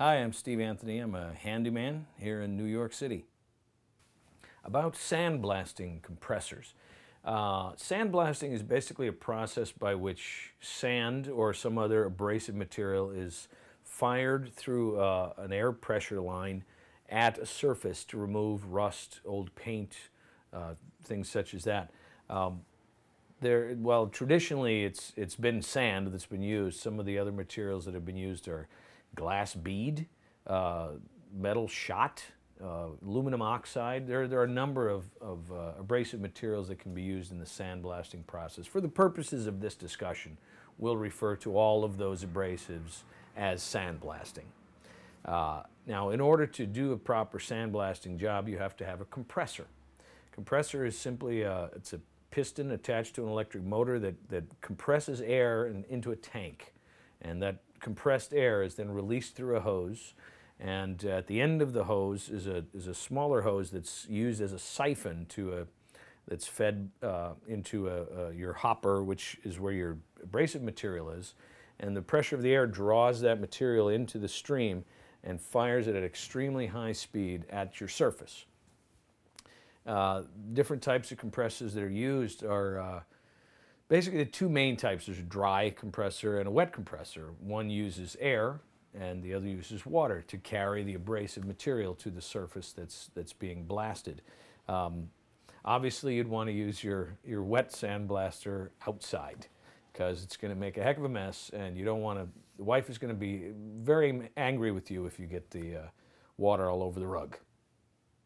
Hi, I'm Steve Anthony. I'm a handyman here in New York City. About sandblasting compressors. Sandblasting is basically a process by which sand or some other abrasive material is fired through an air pressure line at a surface to remove rust, old paint, things such as that. Well, traditionally it's been sand that's been used. Some of the other materials that have been used are glass bead, metal shot, aluminum oxide. There are a number of abrasive materials that can be used in the sandblasting process. For the purposes of this discussion, we'll refer to all of those abrasives as sandblasting. Now, in order to do a proper sandblasting job, you have to have a compressor. Compressor is simply it's a piston attached to an electric motor that compresses air into a tank. And that compressed air is then released through a hose. And at the end of the hose is a smaller hose that's used as a siphon that's fed into your hopper, which is where your abrasive material is. And the pressure of the air draws that material into the stream and fires it at extremely high speed at your surface. Different types of compressors that are used are basically the two main types. There's a dry compressor and a wet compressor. One uses air and the other uses water to carry the abrasive material to the surface that's being blasted. Obviously, you'd want to use your wet sandblaster outside because it's going to make a heck of a mess, and you don't want to. The wife is going to be very angry with you if you get the water all over the rug.